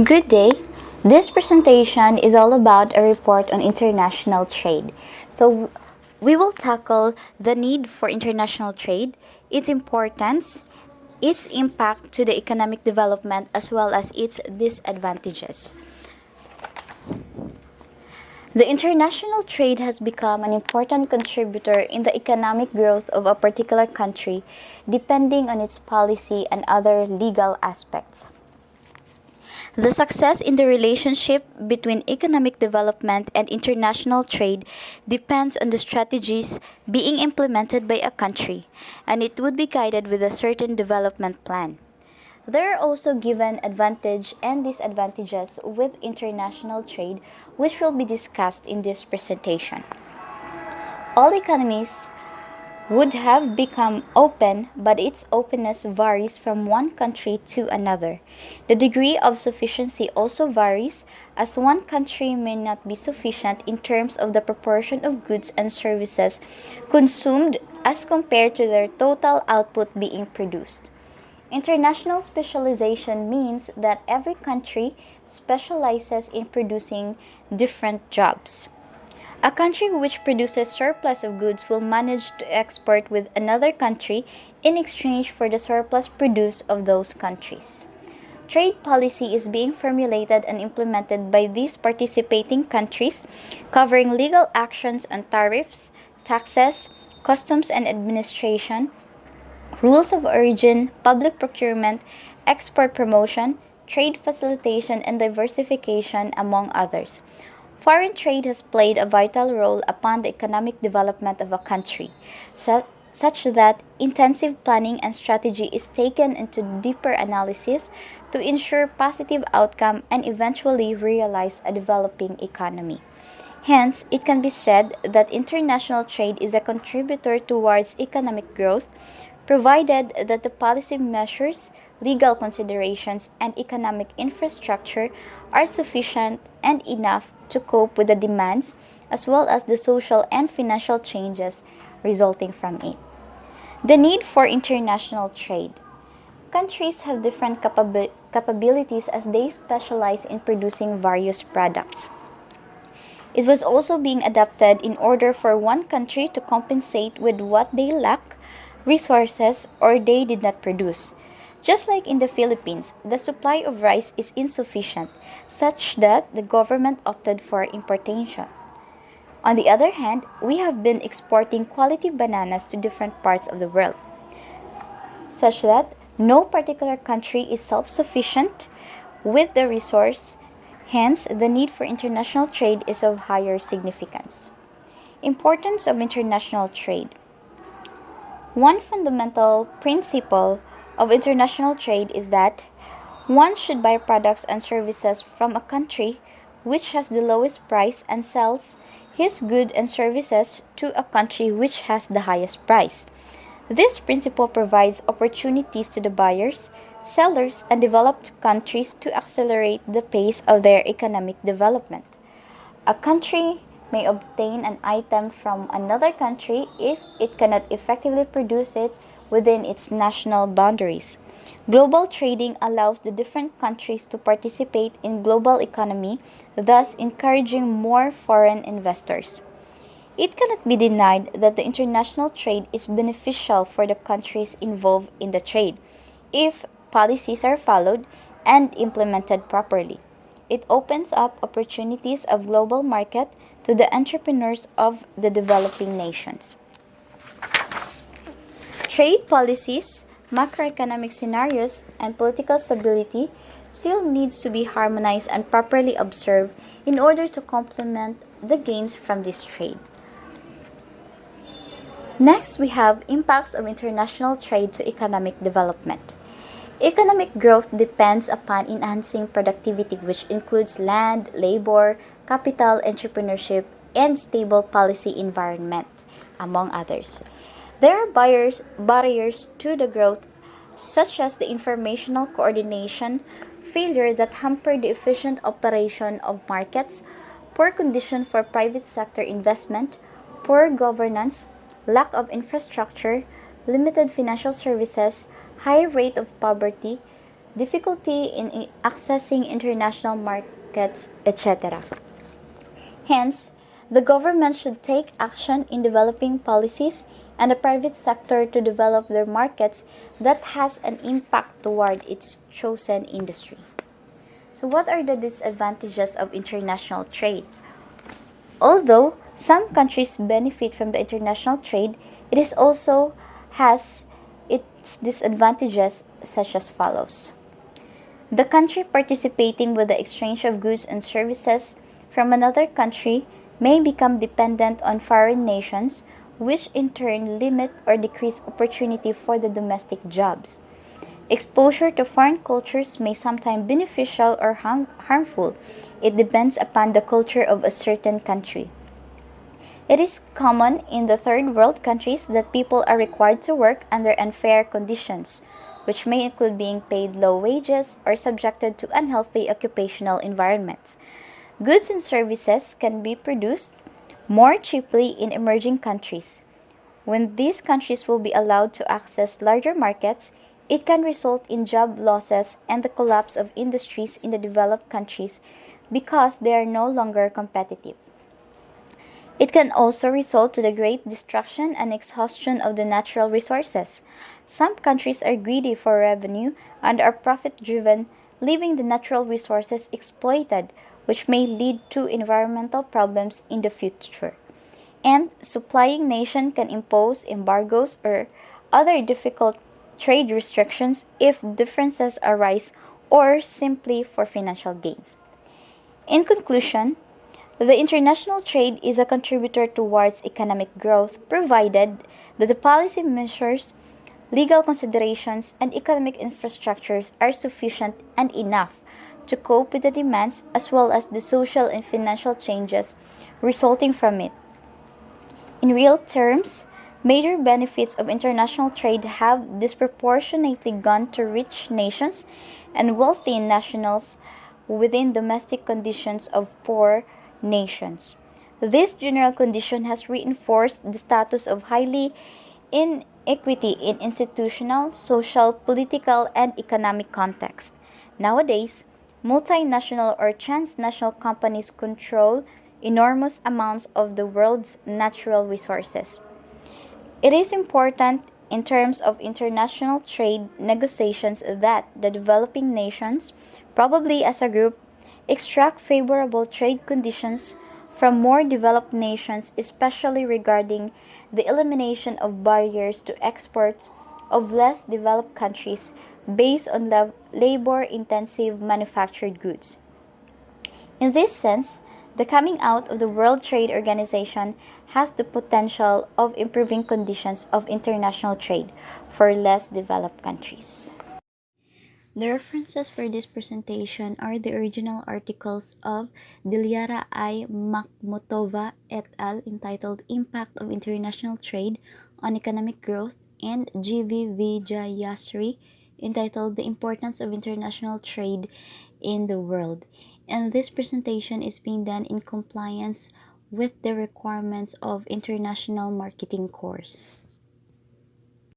Good day. This presentation is all about a report on international trade. So, we will tackle the need for international trade, its importance, its impact to the economic development, as well as its disadvantages. The international trade has become an important contributor in the economic growth of a particular country, depending on its policy and other legal aspects. The success in the relationship between economic development and international trade depends on the strategies being implemented by a country, and it would be guided with a certain development plan. There are also given advantages and disadvantages with international trade, which will be discussed in this presentation. All economies would have become open, but its openness varies from one country to another. The degree of sufficiency also varies, as one country may not be sufficient in terms of the proportion of goods and services consumed as compared to their total output being produced. International specialization means that every country specializes in producing different jobs. A country which produces surplus of goods will manage to export with another country in exchange for the surplus produce of those countries. Trade policy is being formulated and implemented by these participating countries, covering legal actions on tariffs, taxes, customs and administration, rules of origin, public procurement, export promotion, trade facilitation, and diversification, among others. Foreign trade has played a vital role upon the economic development of a country, such that intensive planning and strategy is taken into deeper analysis to ensure positive outcome and eventually realize a developing economy. Hence, it can be said that international trade is a contributor towards economic growth, provided that the policy measures, legal considerations, and economic infrastructure are sufficient and enough to cope with the demands as well as the social and financial changes resulting from it. The need for international trade. Countries have different capabilities as they specialize in producing various products. It was also being adapted in order for one country to compensate with what they lack resources or they did not produce. Just like in the Philippines, the supply of rice is insufficient, such that the government opted for importation. On the other hand, we have been exporting quality bananas to different parts of the world, such that no particular country is self-sufficient with the resource. Hence, the need for international trade is of higher significance. Importance of international trade. One fundamental principle of international trade is that one should buy products and services from a country which has the lowest price and sells his goods and services to a country which has the highest price. This principle provides opportunities to the buyers, sellers, and developed countries to accelerate the pace of their economic development. A country may obtain an item from another country if it cannot effectively produce it within its national boundaries. Global trading allows the different countries to participate in global economy, thus encouraging more foreign investors. It cannot be denied that the international trade is beneficial for the countries involved in the trade if policies are followed and implemented properly. It opens up opportunities of global market to the entrepreneurs of the developing nations. Trade policies, macroeconomic scenarios, and political stability still needs to be harmonized and properly observed in order to complement the gains from this trade. Next, we have impacts of international trade to economic development. Economic growth depends upon enhancing productivity, which includes land, labor, capital, entrepreneurship, and stable policy environment, among others. There are barriers to the growth, such as the informational coordination failure that hamper the efficient operation of markets, poor condition for private sector investment, poor governance, lack of infrastructure, limited financial services, high rate of poverty, difficulty in accessing international markets, etc. Hence, the government should take action in developing policies and the private sector to develop their markets that has an impact toward its chosen industry. So what are the disadvantages of international trade? Although some countries benefit from the international trade, it is also has its disadvantages such as follows. The country participating with the exchange of goods and services from another country may become dependent on foreign nations, which in turn limit or decrease opportunity for the domestic jobs. Exposure to foreign cultures may sometimes beneficial or harmful. It depends upon the culture of a certain country. It is common in the third world countries that people are required to work under unfair conditions, which may include being paid low wages or subjected to unhealthy occupational environments. Goods and services can be produced more cheaply in emerging countries. When these countries will be allowed to access larger markets, it can result in job losses and the collapse of industries in the developed countries because they are no longer competitive. It can also result to the great destruction and exhaustion of the natural resources. Some countries are greedy for revenue and are profit-driven, leaving the natural resources exploited, which may lead to environmental problems in the future. And supplying nation can impose embargoes or other difficult trade restrictions if differences arise or simply for financial gains. In conclusion, the international trade is a contributor towards economic growth provided that the policy measures, legal considerations, and economic infrastructures are sufficient and enough to cope with the demands as well as the social and financial changes resulting from it. In real terms, major benefits of international trade have disproportionately gone to rich nations and wealthy nationals within domestic conditions of poor nations. This general condition has reinforced the status of highly inequity in institutional, social, political, and economic context. Nowadays, multinational or transnational companies control enormous amounts of the world's natural resources. It is important in terms of international trade negotiations that the developing nations, probably as a group, extract favorable trade conditions from more developed nations, especially regarding the elimination of barriers to exports of less developed countries based on labor intensive manufactured goods. In this sense, the coming out of the World Trade Organization has the potential of improving conditions of international trade for less developed countries. The references for this presentation are the original articles of Dilyara I. Makhmutova et al. Entitled Impact of International Trade on Economic Growth and G.V. Vijayasri entitled The Importance of International Trade in the World. And this presentation is being done in compliance with the requirements of International Marketing Course.